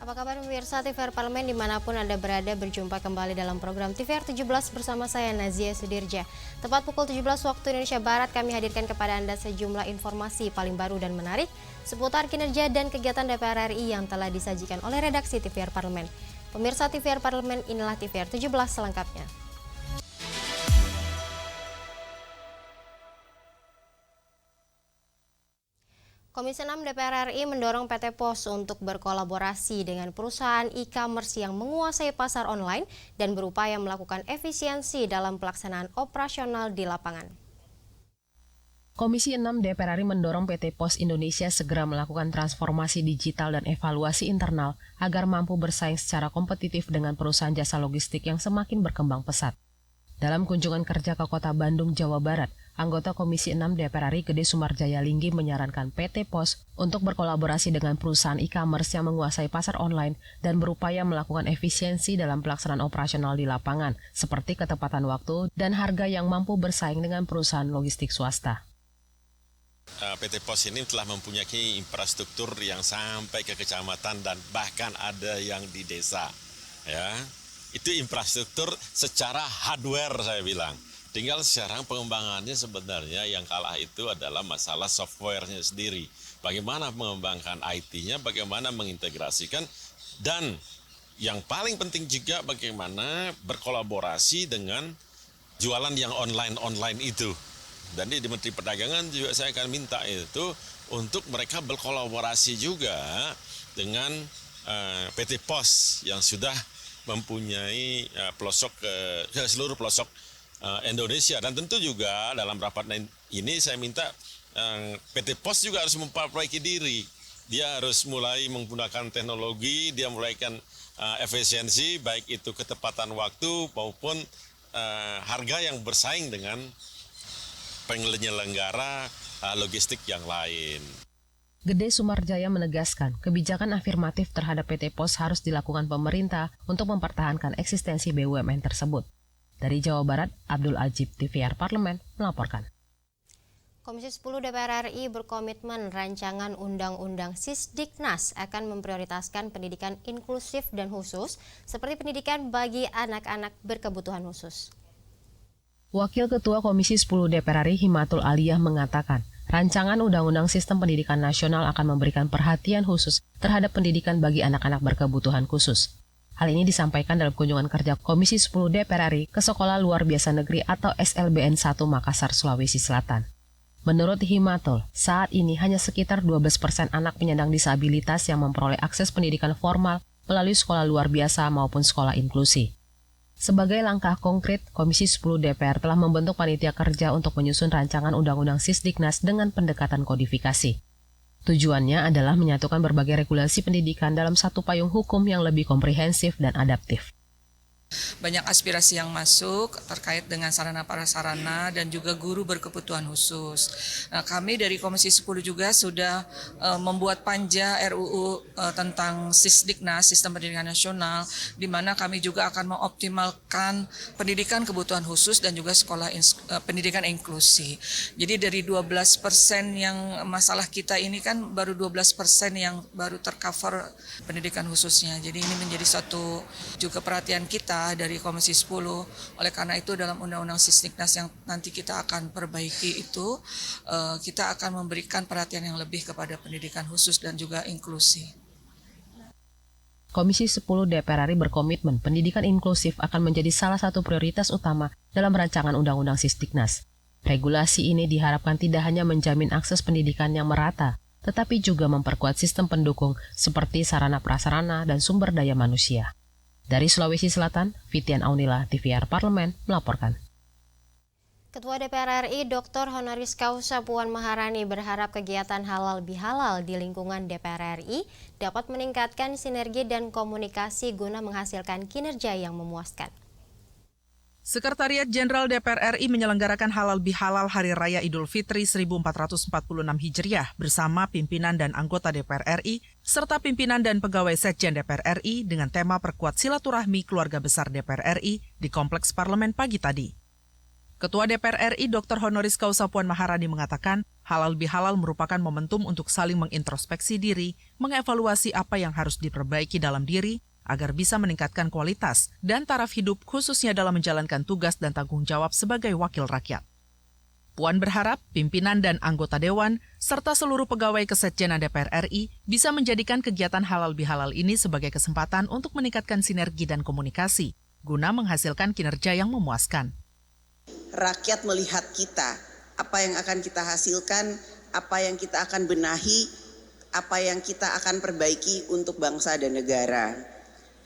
Apa kabar pemirsa TVR Parlemen dimanapun Anda berada, berjumpa kembali dalam program TVR 17 bersama saya Nazia Sudirja. Tepat pukul 17 waktu Indonesia Barat kami hadirkan kepada Anda sejumlah informasi paling baru dan menarik seputar kinerja dan kegiatan DPR RI yang telah disajikan oleh redaksi TVR Parlemen. Pemirsa TVR Parlemen, inilah TVR 17 selengkapnya. Komisi 6 DPR RI mendorong PT POS untuk berkolaborasi dengan perusahaan e-commerce yang menguasai pasar online dan berupaya melakukan efisiensi dalam pelaksanaan operasional di lapangan. Komisi 6 DPR RI mendorong PT POS Indonesia segera melakukan transformasi digital dan evaluasi internal agar mampu bersaing secara kompetitif dengan perusahaan jasa logistik yang semakin berkembang pesat. Dalam kunjungan kerja ke Kota Bandung, Jawa Barat, anggota Komisi 6 DPR RI Gede Sumarjaya Linggi menyarankan PT POS untuk berkolaborasi dengan perusahaan e-commerce yang menguasai pasar online dan berupaya melakukan efisiensi dalam pelaksanaan operasional di lapangan, seperti ketepatan waktu dan harga yang mampu bersaing dengan perusahaan logistik swasta. PT POS ini telah mempunyai infrastruktur yang sampai ke kecamatan dan bahkan ada yang di desa, ya. Itu infrastruktur secara hardware saya bilang. Tinggal sekarang pengembangannya sebenarnya yang kalah itu adalah masalah softwarenya sendiri. Bagaimana mengembangkan IT-nya, bagaimana mengintegrasikan, dan yang paling penting juga bagaimana berkolaborasi dengan jualan yang online itu. Dan di Menteri Perdagangan juga saya akan minta itu untuk mereka berkolaborasi juga dengan PT POS yang sudah mempunyai pelosok ke seluruh pelosok Indonesia. Dan tentu juga dalam rapat ini saya minta PT POS juga harus memperbaiki diri. Dia harus mulai menggunakan teknologi, dia mulaikan efisiensi, baik itu ketepatan waktu maupun harga yang bersaing dengan penyelenggara logistik yang lain. Gede Sumarjaya menegaskan kebijakan afirmatif terhadap PT POS harus dilakukan pemerintah untuk mempertahankan eksistensi BUMN tersebut. Dari Jawa Barat, Abdul Ajib, TVR Parlemen, melaporkan. Komisi 10 DPR RI berkomitmen rancangan Undang-Undang Sisdiknas akan memprioritaskan pendidikan inklusif dan khusus, seperti pendidikan bagi anak-anak berkebutuhan khusus. Wakil Ketua Komisi 10 DPR RI Himatul Aliyah mengatakan, rancangan Undang-Undang Sistem Pendidikan Nasional akan memberikan perhatian khusus terhadap pendidikan bagi anak-anak berkebutuhan khusus. Hal ini disampaikan dalam kunjungan kerja Komisi 10 DPR RI ke Sekolah Luar Biasa Negeri atau SLBN 1 Makassar, Sulawesi Selatan. Menurut Himatul, saat ini hanya sekitar 12% anak penyandang disabilitas yang memperoleh akses pendidikan formal melalui sekolah luar biasa maupun sekolah inklusi. Sebagai langkah konkret, Komisi 10 DPR telah membentuk panitia kerja untuk menyusun rancangan Undang-Undang Sisdiknas dengan pendekatan kodifikasi. Tujuannya adalah menyatukan berbagai regulasi pendidikan dalam satu payung hukum yang lebih komprehensif dan adaptif. Banyak aspirasi yang masuk terkait dengan sarana prasarana dan juga guru berkebutuhan khusus. Nah, kami dari Komisi 10 juga sudah membuat panja RUU tentang Sisdiknas, Sistem Pendidikan Nasional, di mana kami juga akan mengoptimalkan pendidikan kebutuhan khusus dan juga sekolah pendidikan inklusi. Jadi dari 12% yang masalah kita ini kan baru 12% yang baru tercover pendidikan khususnya. Jadi ini menjadi satu juga perhatian kita dari Komisi 10. Oleh karena itu dalam Undang-Undang Sisdiknas yang nanti kita akan perbaiki itu, kita akan memberikan perhatian yang lebih kepada pendidikan khusus dan juga inklusi. Komisi 10 DPR RI berkomitmen pendidikan inklusif akan menjadi salah satu prioritas utama dalam rancangan Undang-Undang Sisdiknas. Regulasi ini diharapkan tidak hanya menjamin akses pendidikan yang merata, tetapi juga memperkuat sistem pendukung seperti sarana prasarana dan sumber daya manusia. Dari Sulawesi Selatan, Fitian Aunila, TVR Parlemen, melaporkan. Ketua DPR RI Dr. Honoris Causa Puan Maharani berharap kegiatan halal bihalal di lingkungan DPR RI dapat meningkatkan sinergi dan komunikasi guna menghasilkan kinerja yang memuaskan. Sekretariat Jenderal DPR RI menyelenggarakan halal bihalal Hari Raya Idul Fitri 1446 Hijriah bersama pimpinan dan anggota DPR RI serta pimpinan dan pegawai Sekjen DPR RI dengan tema perkuat silaturahmi keluarga besar DPR RI di Kompleks Parlemen pagi tadi. Ketua DPR RI Dr. Honoris Causa Puan Maharani mengatakan, halal bihalal merupakan momentum untuk saling mengintrospeksi diri, mengevaluasi apa yang harus diperbaiki dalam diri, agar bisa meningkatkan kualitas dan taraf hidup khususnya dalam menjalankan tugas dan tanggung jawab sebagai wakil rakyat. Puan berharap pimpinan dan anggota Dewan, serta seluruh pegawai Kesekjenan DPR RI bisa menjadikan kegiatan halal bihalal ini sebagai kesempatan untuk meningkatkan sinergi dan komunikasi, guna menghasilkan kinerja yang memuaskan. Rakyat melihat kita, apa yang akan kita hasilkan, apa yang kita akan benahi, apa yang kita akan perbaiki untuk bangsa dan negara.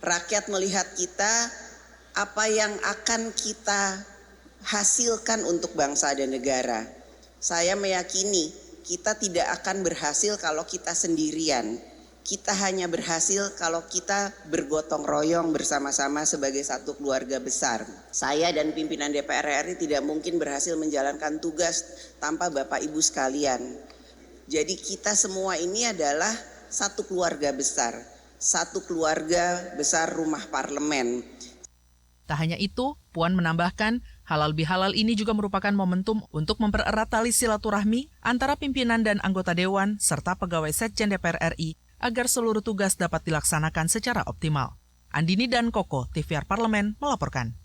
Rakyat melihat kita, apa yang akan kita hasilkan untuk bangsa dan negara. Saya meyakini kita tidak akan berhasil kalau kita sendirian. Kita hanya berhasil kalau kita bergotong royong bersama-sama sebagai satu keluarga besar. Saya dan pimpinan DPR RI tidak mungkin berhasil menjalankan tugas tanpa Bapak Ibu sekalian. Jadi kita semua ini adalah satu keluarga besar, satu keluarga besar rumah parlemen. Tak hanya itu, Puan menambahkan, halal bihalal ini juga merupakan momentum untuk mempererat tali silaturahmi antara pimpinan dan anggota Dewan serta pegawai Sekjen DPR RI agar seluruh tugas dapat dilaksanakan secara optimal. Andini dan Koko, TVR Parlemen, melaporkan.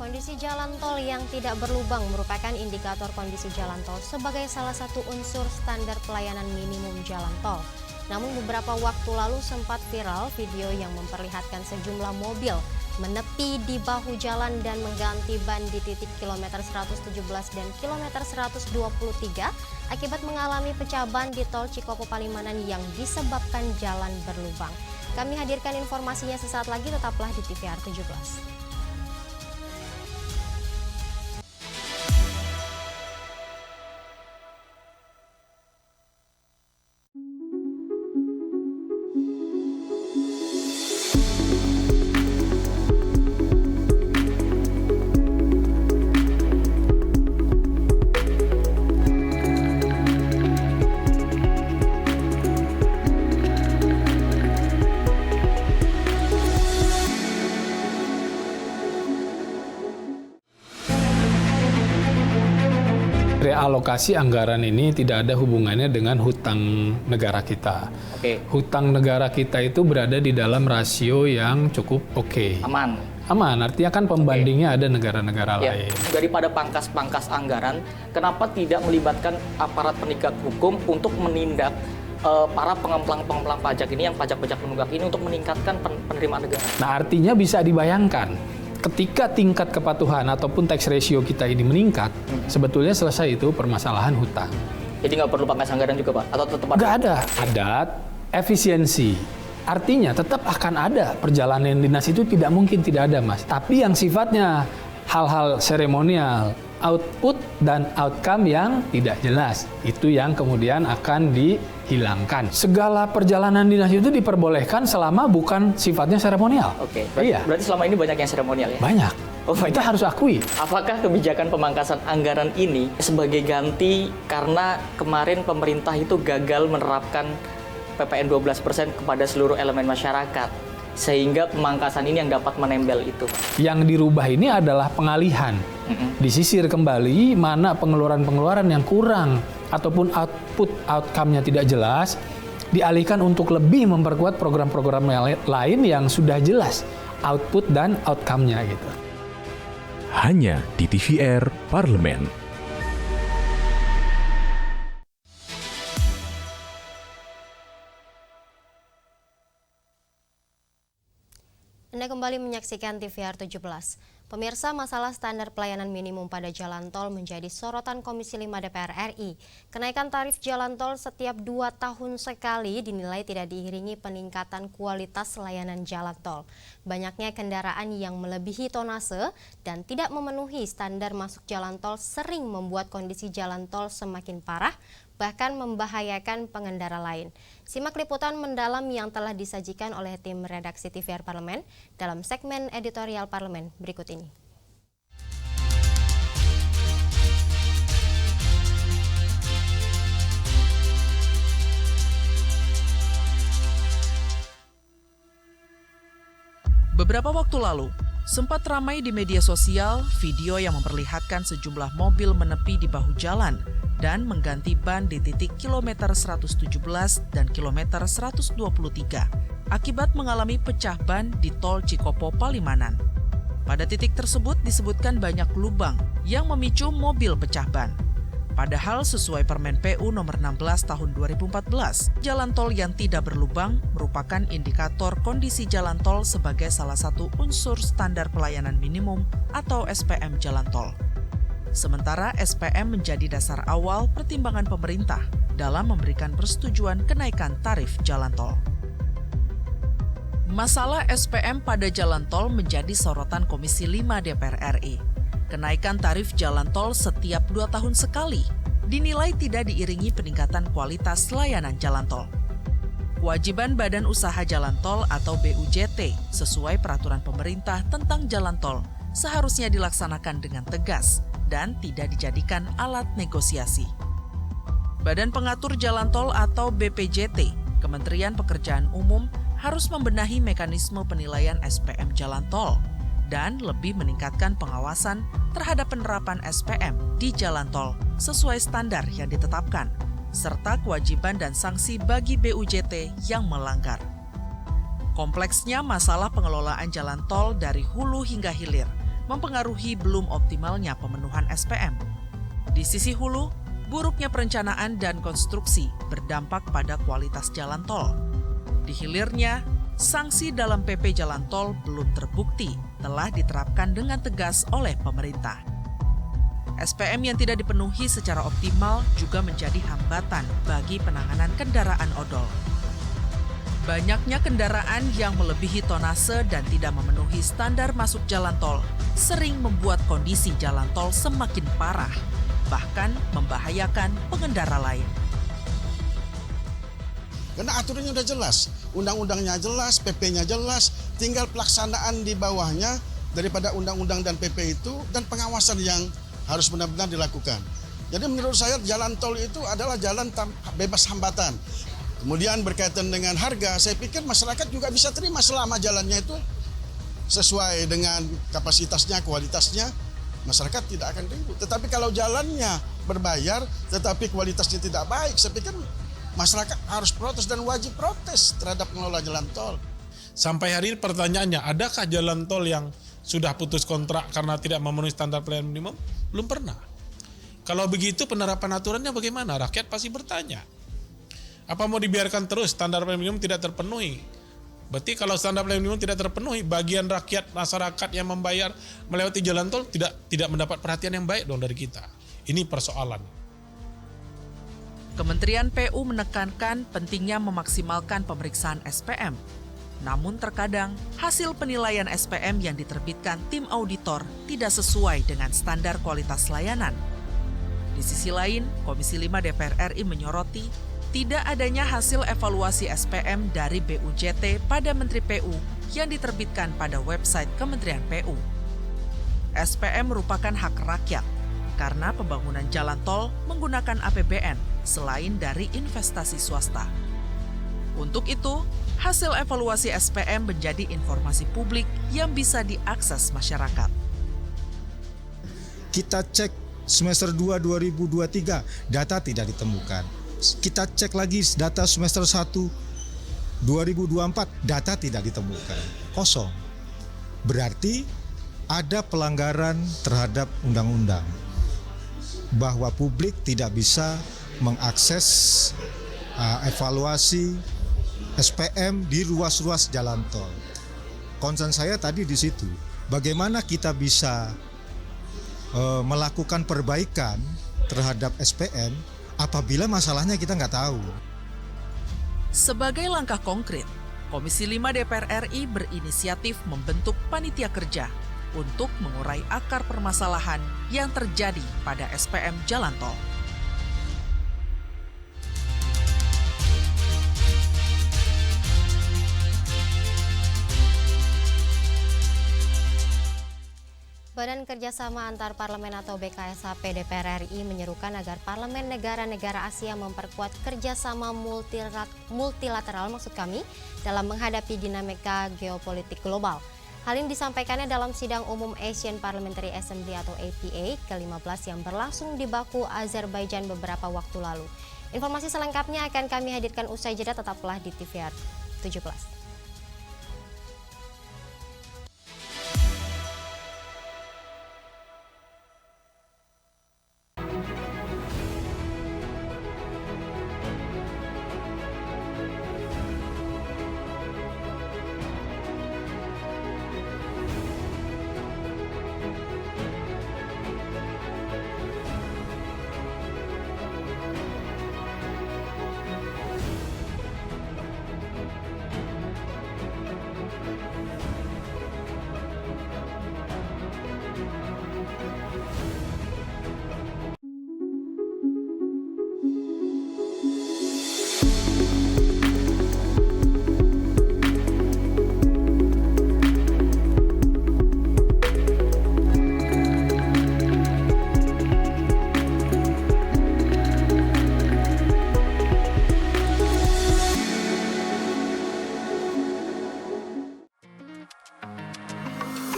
Kondisi jalan tol yang tidak berlubang merupakan indikator kondisi jalan tol sebagai salah satu unsur standar pelayanan minimum jalan tol. Namun beberapa waktu lalu sempat viral video yang memperlihatkan sejumlah mobil menepi di bahu jalan dan mengganti ban di titik kilometer 117 dan kilometer 123 akibat mengalami pecah ban di tol Cikopo Palimanan yang disebabkan jalan berlubang. Kami hadirkan informasinya sesaat lagi, tetaplah di TVR 17. Realokasi anggaran ini tidak ada hubungannya dengan hutang negara kita. Oke. Hutang negara kita itu berada di dalam rasio yang cukup oke. Aman. Aman, artinya kan pembandingnya ada negara-negara lain. Daripada pangkas-pangkas anggaran, kenapa tidak melibatkan aparat penegak hukum untuk menindak para pengemplang-pengemplang pajak ini yang pajak-pajak penunggak ini untuk meningkatkan penerimaan negara? Nah, artinya bisa dibayangkan ketika tingkat kepatuhan ataupun tax ratio kita ini meningkat, sebetulnya selesai itu permasalahan hutang. Jadi nggak perlu pangkas anggaran juga, Pak? Atau tetap ada? Nggak ada. Adat, efisiensi. Artinya tetap akan ada. Perjalanan dinas itu tidak mungkin tidak ada, Mas. Tapi yang sifatnya hal-hal seremonial, output dan outcome yang tidak jelas, itu yang kemudian akan dihilangkan. Segala perjalanan dinas itu diperbolehkan selama bukan sifatnya seremonial. Oke, Iya. Berarti selama ini banyak yang seremonial ya? Banyak. Oh, Kita harus akui. Apakah kebijakan pemangkasan anggaran ini sebagai ganti karena kemarin pemerintah itu gagal menerapkan PPN 12% kepada seluruh elemen masyarakat, sehingga pemangkasan ini yang dapat menembel itu? Yang dirubah ini adalah pengalihan. Disisir kembali mana pengeluaran-pengeluaran yang kurang ataupun output outcome-nya tidak jelas, dialihkan untuk lebih memperkuat program-program lain yang sudah jelas output dan outcome-nya gitu. Hanya di TVR Parlemen. Anda kembali menyaksikan TVR 17. Pemirsa, masalah standar pelayanan minimum pada jalan tol menjadi sorotan Komisi 5 DPR RI. Kenaikan tarif jalan tol setiap 2 tahun sekali dinilai tidak diiringi peningkatan kualitas layanan jalan tol. Banyaknya kendaraan yang melebihi tonase dan tidak memenuhi standar masuk jalan tol sering membuat kondisi jalan tol semakin parah, bahkan membahayakan pengendara lain. Simak liputan mendalam yang telah disajikan oleh tim redaksi TVR Parlemen dalam segmen editorial Parlemen berikut ini. Beberapa waktu lalu, Sempat ramai di media sosial video yang memperlihatkan sejumlah mobil menepi di bahu jalan dan mengganti ban di titik kilometer 117 dan kilometer 123 akibat mengalami pecah ban di tol Cikopo Palimanan. Pada titik tersebut disebutkan banyak lubang yang memicu mobil pecah ban. Padahal sesuai Permen PU nomor 16 tahun 2014, jalan tol yang tidak berlubang merupakan indikator kondisi jalan tol sebagai salah satu unsur standar pelayanan minimum atau SPM jalan tol. Sementara SPM menjadi dasar awal pertimbangan pemerintah dalam memberikan persetujuan kenaikan tarif jalan tol. Masalah SPM pada jalan tol menjadi sorotan Komisi 5 DPR RI. Kenaikan tarif jalan tol setiap 2 tahun sekali dinilai tidak diiringi peningkatan kualitas layanan jalan tol. Kewajiban Badan Usaha Jalan Tol atau BUJT sesuai peraturan pemerintah tentang jalan tol seharusnya dilaksanakan dengan tegas dan tidak dijadikan alat negosiasi. Badan Pengatur Jalan Tol atau BPJT, Kementerian Pekerjaan Umum harus membenahi mekanisme penilaian SPM jalan tol dan lebih meningkatkan pengawasan terhadap penerapan SPM di jalan tol sesuai standar yang ditetapkan, serta kewajiban dan sanksi bagi BUJT yang melanggar. Kompleksnya masalah pengelolaan jalan tol dari hulu hingga hilir mempengaruhi belum optimalnya pemenuhan SPM. Di sisi hulu, buruknya perencanaan dan konstruksi berdampak pada kualitas jalan tol. Di hilirnya, sanksi dalam PP Jalan Tol belum terbukti telah diterapkan dengan tegas oleh pemerintah. SPM yang tidak dipenuhi secara optimal juga menjadi hambatan bagi penanganan kendaraan odol. Banyaknya kendaraan yang melebihi tonase dan tidak memenuhi standar masuk jalan tol sering membuat kondisi jalan tol semakin parah, bahkan membahayakan pengendara lain. Karena aturannya udah jelas, undang-undangnya jelas, PP-nya jelas, tinggal pelaksanaan di bawahnya daripada undang-undang dan PP itu dan pengawasan yang harus benar-benar dilakukan. Jadi menurut saya jalan tol itu adalah jalan bebas hambatan. Kemudian berkaitan dengan harga, saya pikir masyarakat juga bisa terima selama jalannya itu sesuai dengan kapasitasnya, kualitasnya, masyarakat tidak akan ribut. Tetapi kalau jalannya berbayar tetapi kualitasnya tidak baik, saya pikir masyarakat harus protes dan wajib protes terhadap pengelola jalan tol. Sampai hari ini pertanyaannya, adakah jalan tol yang sudah putus kontrak karena tidak memenuhi standar pelayanan minimum? Belum pernah. Kalau begitu penerapan aturannya bagaimana? Rakyat pasti bertanya. Apa mau dibiarkan terus standar pelayanan minimum tidak terpenuhi? Berarti kalau standar pelayanan minimum tidak terpenuhi, bagian rakyat masyarakat yang membayar melewati jalan tol tidak mendapat perhatian yang baik dong dari kita. Ini persoalan. Kementerian PU menekankan pentingnya memaksimalkan pemeriksaan SPM. Namun terkadang hasil penilaian SPM yang diterbitkan tim auditor tidak sesuai dengan standar kualitas layanan. Di sisi lain, Komisi 5 DPR RI menyoroti tidak adanya hasil evaluasi SPM dari BUJT pada Menteri PU yang diterbitkan pada website Kementerian PU. SPM merupakan hak rakyat karena pembangunan jalan tol menggunakan APBN selain dari investasi swasta. Untuk itu, hasil evaluasi SPM menjadi informasi publik yang bisa diakses masyarakat. Kita cek semester 2 2023, data tidak ditemukan. Kita cek lagi data semester 1 2024, data tidak ditemukan. Kosong. Berarti ada pelanggaran terhadap undang-undang. Bahwa publik tidak bisa mengakses evaluasi SPM di ruas-ruas jalan tol. Concern saya tadi di situ, bagaimana kita bisa melakukan perbaikan terhadap SPM apabila masalahnya kita nggak tahu. Sebagai langkah konkret, Komisi 5 DPR RI berinisiatif membentuk panitia kerja untuk mengurai akar permasalahan yang terjadi pada SPM jalan tol. Badan Kerjasama Antar Parlemen atau BKSAP DPR RI menyerukan agar parlemen negara-negara Asia memperkuat kerjasama multilateral dalam menghadapi dinamika geopolitik global. Hal ini disampaikannya dalam sidang umum Asian Parliamentary Assembly atau APA ke-15 yang berlangsung di Baku, Azerbaijan beberapa waktu lalu. Informasi selengkapnya akan kami hadirkan usai jeda, tetaplah di TVR 17.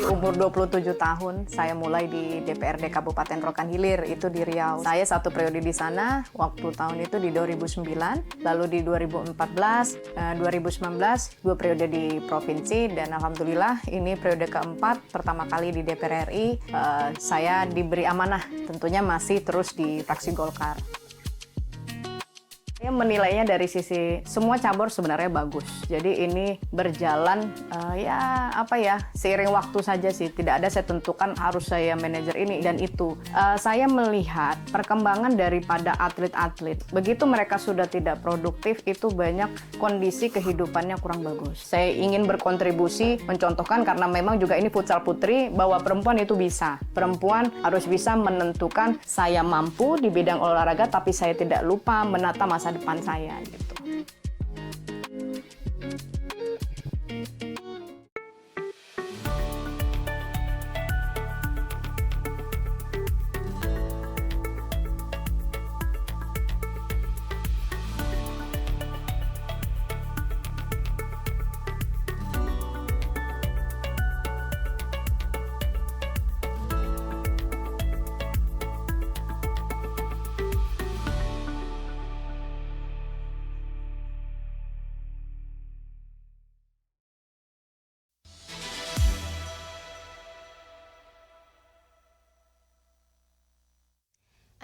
Umur 27 tahun, saya mulai di DPRD Kabupaten Rokan Hilir, itu di Riau. Saya 1 periode di sana, waktu tahun itu di 2009, lalu di 2014, 2019, 2 periode di provinsi, dan alhamdulillah ini periode keempat, pertama kali di DPR RI, saya diberi amanah, tentunya masih terus di fraksi Golkar. Saya menilainya dari sisi semua cabur sebenarnya bagus. Jadi ini berjalan seiring waktu saja sih. Tidak ada saya tentukan harus saya manajer ini dan itu. Saya melihat perkembangan daripada atlet-atlet. Begitu mereka sudah tidak produktif, itu banyak kondisi kehidupannya kurang bagus. Saya ingin berkontribusi, mencontohkan karena memang juga ini futsal putri, bahwa perempuan itu bisa. Perempuan harus bisa menentukan saya mampu di bidang olahraga, tapi saya tidak lupa menata masa depan saya gitu.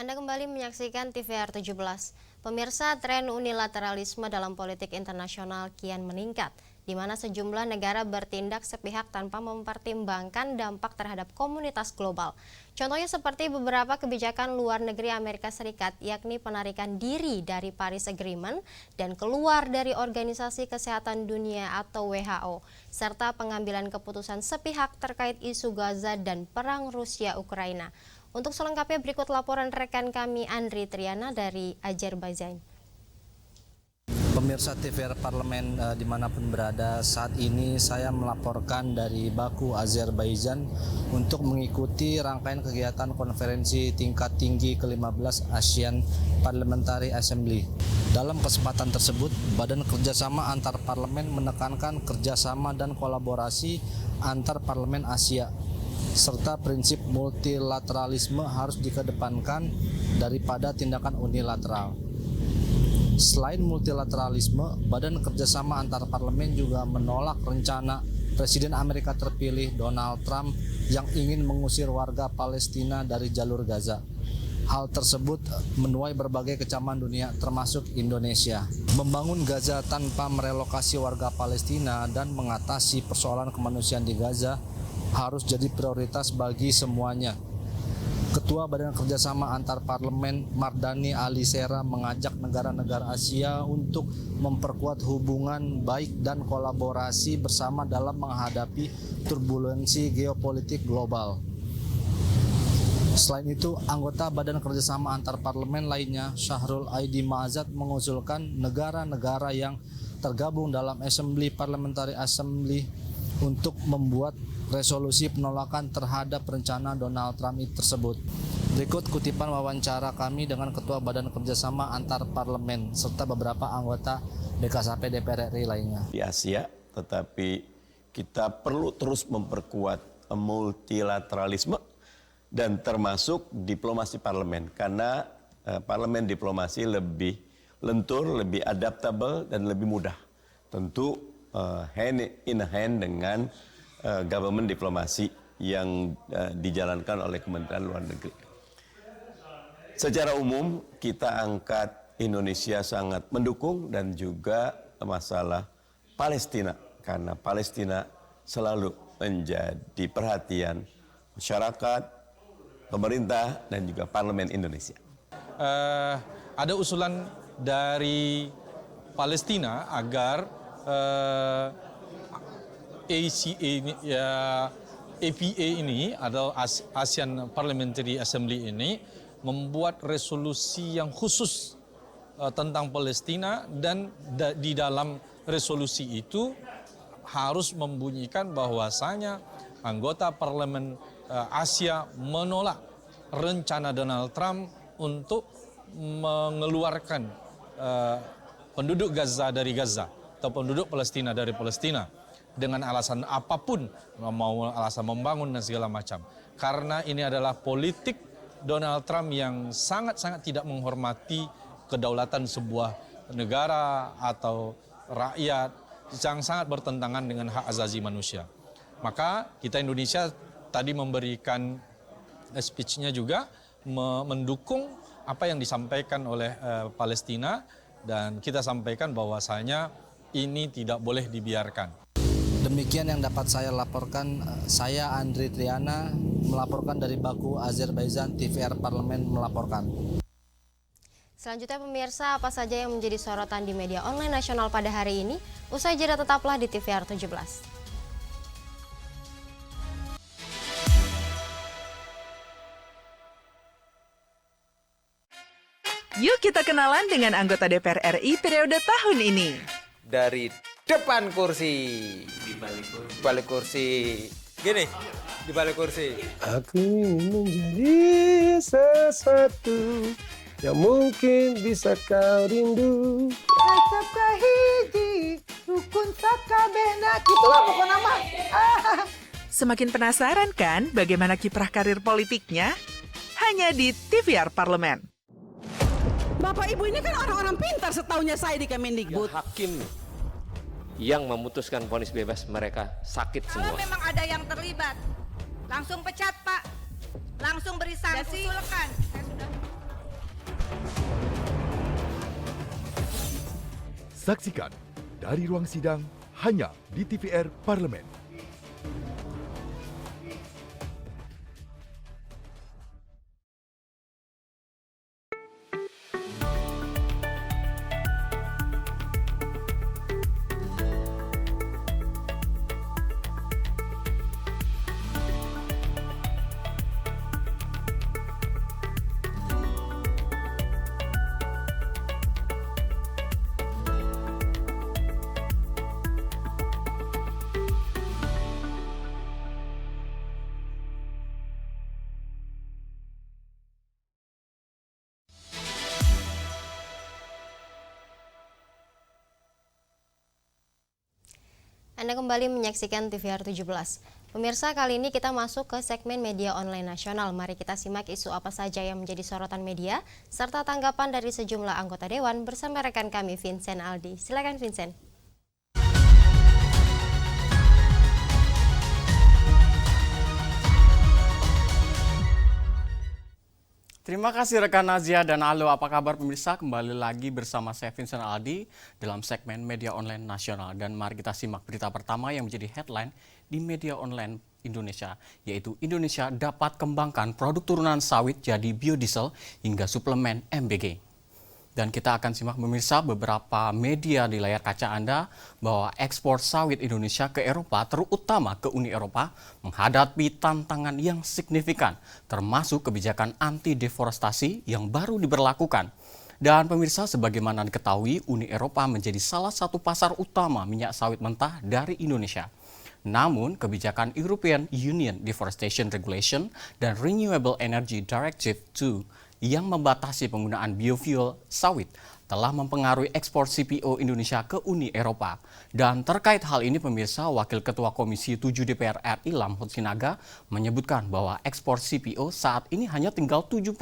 Anda kembali menyaksikan TVR 17. Pemirsa, tren unilateralisme dalam politik internasional kian meningkat, di mana sejumlah negara bertindak sepihak tanpa mempertimbangkan dampak terhadap komunitas global. Contohnya seperti beberapa kebijakan luar negeri Amerika Serikat, yakni penarikan diri dari Paris Agreement dan keluar dari Organisasi Kesehatan Dunia atau WHO, serta pengambilan keputusan sepihak terkait isu Gaza dan perang Rusia-Ukraina. Untuk selengkapnya berikut laporan rekan kami Andri Triana dari Azerbaijan. Pemirsa TVR Parlemen dimanapun berada, saat ini saya melaporkan dari Baku, Azerbaijan untuk mengikuti rangkaian kegiatan konferensi tingkat tinggi ke-15 ASEAN Parliamentary Assembly. Dalam kesempatan tersebut, Badan Kerjasama Antar Parlemen menekankan kerjasama dan kolaborasi antar parlemen Asia, serta prinsip multilateralisme harus dikedepankan daripada tindakan unilateral. Selain multilateralisme, Badan Kerjasama Antar Parlemen juga menolak rencana Presiden Amerika terpilih Donald Trump yang ingin mengusir warga Palestina dari jalur Gaza. Hal tersebut menuai berbagai kecaman dunia termasuk Indonesia. Membangun Gaza tanpa merelokasi warga Palestina dan mengatasi persoalan kemanusiaan di Gaza harus jadi prioritas bagi semuanya. Ketua Badan Kerjasama Antar Parlemen Mardani Alisera mengajak negara-negara Asia untuk memperkuat hubungan baik dan kolaborasi bersama dalam menghadapi turbulensi geopolitik global. Selain itu, anggota Badan Kerjasama Antar Parlemen lainnya, Syahrul Aidi Ma'azat, mengusulkan negara-negara yang tergabung dalam Assembly Parliamentary Assembly untuk membuat resolusi penolakan terhadap rencana Donald Trump tersebut. Berikut kutipan wawancara kami dengan Ketua Badan Kerjasama Antar Parlemen serta beberapa anggota BKSP DPR RI lainnya. Di Asia, tetapi kita perlu terus memperkuat multilateralisme dan termasuk diplomasi parlemen, karena parlemen diplomasi lebih lentur, lebih adaptable, dan lebih mudah. Tentu hand in hand dengan government diplomasi yang dijalankan oleh Kementerian Luar Negeri. Secara umum kita angkat Indonesia sangat mendukung dan juga masalah Palestina, karena Palestina selalu menjadi perhatian masyarakat, pemerintah, dan juga parlemen Indonesia. Ada usulan dari Palestina agar APA ini atau ASEAN Parliamentary Assembly ini membuat resolusi yang khusus tentang Palestina, dan di dalam resolusi itu harus membunyikan bahwasanya anggota parlemen Asia menolak rencana Donald Trump untuk mengeluarkan penduduk Gaza dari Gaza atau penduduk Palestina dari Palestina dengan alasan apapun, mau alasan membangun dan segala macam. Karena ini adalah politik Donald Trump yang sangat-sangat tidak menghormati kedaulatan sebuah negara atau rakyat, yang sangat bertentangan dengan hak asasi manusia. Maka kita Indonesia tadi memberikan speech-nya juga mendukung apa yang disampaikan oleh Palestina, dan kita sampaikan bahwasanya ini tidak boleh dibiarkan. Demikian yang dapat saya laporkan. Saya Andri Triana melaporkan dari Baku, Azerbaijan. TVR Parlemen melaporkan. Selanjutnya pemirsa, apa saja yang menjadi sorotan di media online nasional pada hari ini? Usai jeda tetaplah di TVR 17. Yuk kita kenalan dengan anggota DPR RI periode tahun ini. Dari depan kursi, di balik kursi, gini, di balik kursi. Aku ingin menjadi sesuatu yang mungkin bisa kau rindu. Acap kahiji, rukun sakabena, itulah pokok nama. Semakin penasaran kan bagaimana kiprah karir politiknya? Hanya di TVR Parlemen. Bapak Ibu ini kan orang-orang pintar setaunya saya di Kemendikbud. Ya, hakim yang memutuskan vonis bebas mereka sakit semua. Kalau memang ada yang terlibat, langsung pecat Pak, langsung beri sanksi. Usulkan. Saya sudah. Saksikan dari ruang sidang hanya di TVR Parlemen. Anda kembali menyaksikan TVR 17. Pemirsa, kali ini kita masuk ke segmen media online nasional. Mari kita simak isu apa saja yang menjadi sorotan media, serta tanggapan dari sejumlah anggota Dewan bersama rekan kami Vincent Aldi. Silakan Vincent. Terima kasih rekan Nazia dan halo, apa kabar pemirsa? Kembali lagi bersama saya Vincent Aldi dalam segmen media online nasional, dan mari kita simak berita pertama yang menjadi headline di media online Indonesia, yaitu Indonesia dapat kembangkan produk turunan sawit jadi biodiesel hingga suplemen MBG. Dan kita akan simak pemirsa beberapa media di layar kaca Anda bahwa ekspor sawit Indonesia ke Eropa, terutama ke Uni Eropa, menghadapi tantangan yang signifikan, termasuk kebijakan anti-deforestasi yang baru diberlakukan. Dan pemirsa, sebagaimana diketahui, Uni Eropa menjadi salah satu pasar utama minyak sawit mentah dari Indonesia. Namun, kebijakan European Union Deforestation Regulation dan Renewable Energy Directive II yang membatasi penggunaan biofuel sawit telah mempengaruhi ekspor CPO Indonesia ke Uni Eropa. Dan terkait hal ini pemirsa, Wakil Ketua Komisi 7 DPR RI Lamhut Sinaga menyebutkan bahwa ekspor CPO saat ini hanya tinggal 7%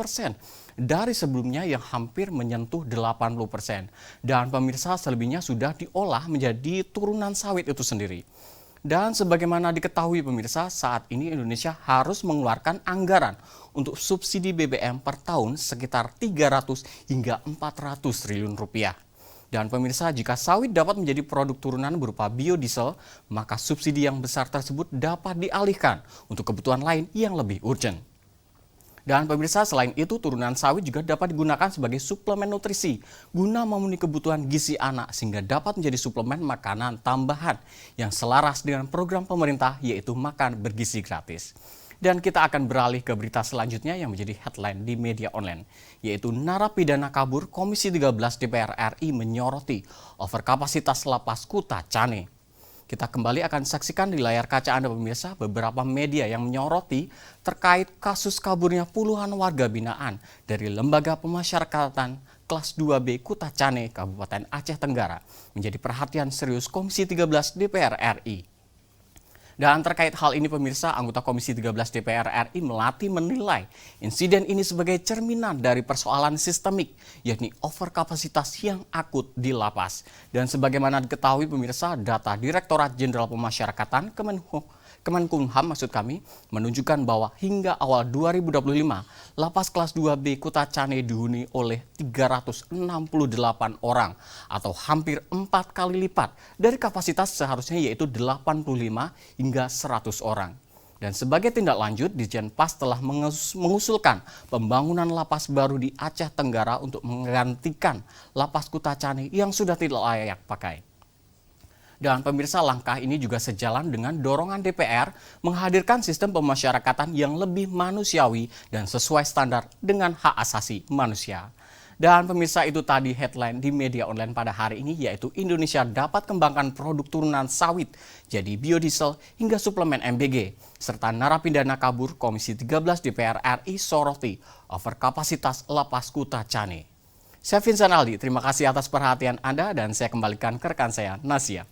dari sebelumnya yang hampir menyentuh 80%. Dan pemirsa, selebihnya sudah diolah menjadi turunan sawit itu sendiri. Dan sebagaimana diketahui pemirsa, saat ini Indonesia harus mengeluarkan anggaran untuk subsidi BBM per tahun sekitar 300 hingga 400 triliun rupiah. Dan pemirsa, jika sawit dapat menjadi produk turunan berupa biodiesel, maka subsidi yang besar tersebut dapat dialihkan untuk kebutuhan lain yang lebih urgent. Dan pemirsa, selain itu turunan sawit juga dapat digunakan sebagai suplemen nutrisi guna memenuhi kebutuhan gizi anak sehingga dapat menjadi suplemen makanan tambahan yang selaras dengan program pemerintah yaitu makan bergizi gratis. Dan kita akan beralih ke berita selanjutnya yang menjadi headline di media online, yaitu narapidana kabur Komisi 13 DPR RI menyoroti overkapasitas lapas Kuta Cane. Kita kembali akan saksikan di layar kaca Anda pemirsa beberapa media yang menyoroti terkait kasus kaburnya puluhan warga binaan dari Lembaga Pemasyarakatan kelas 2B Kuta Cane, Kabupaten Aceh Tenggara menjadi perhatian serius Komisi 13 DPR RI. Dan terkait hal ini pemirsa, anggota Komisi 13 DPR RI Melati menilai insiden ini sebagai cerminan dari persoalan sistemik, yakni overkapasitas yang akut di lapas. Dan sebagaimana diketahui pemirsa, data Direktorat Jenderal Pemasyarakatan Kemenkumham menunjukkan bahwa hingga awal 2025, lapas kelas 2B Kuta Cane dihuni oleh 368 orang atau hampir 4 kali lipat dari kapasitas seharusnya yaitu 85 hingga 100 orang. Dan sebagai tindak lanjut, Ditjen Pas telah mengusulkan pembangunan lapas baru di Aceh Tenggara untuk menggantikan lapas Kuta Cane yang sudah tidak layak pakai. Dan pemirsa, langkah ini juga sejalan dengan dorongan DPR menghadirkan sistem pemasyarakatan yang lebih manusiawi dan sesuai standar dengan hak asasi manusia. Dan pemirsa, itu tadi headline di media online pada hari ini, yaitu Indonesia dapat kembangkan produk turunan sawit jadi biodiesel hingga suplemen MBG, serta narapidana kabur Komisi 13 DPR RI soroti overkapasitas lapas Kuta Cane. Saya Vincent Aldi, terima kasih atas perhatian Anda dan saya kembalikan ke rekan saya, Nasia.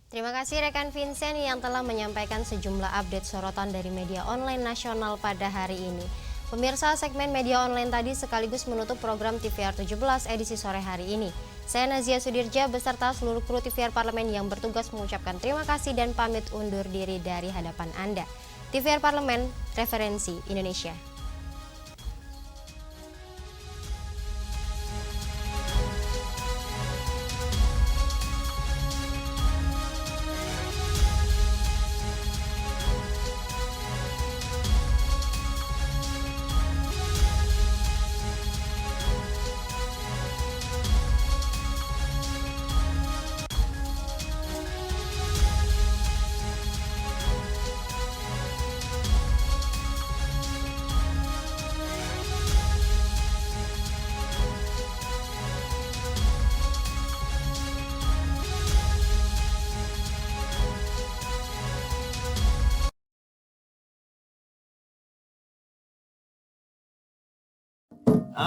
Terima kasih rekan Vincent yang telah menyampaikan sejumlah update sorotan dari media online nasional pada hari ini. Pemirsa, segmen media online tadi sekaligus menutup program TVR 17 edisi sore hari ini. Saya Nazia Sudirja beserta seluruh kru TVR Parlemen yang bertugas mengucapkan terima kasih dan pamit undur diri dari hadapan Anda. TVR Parlemen, referensi Indonesia.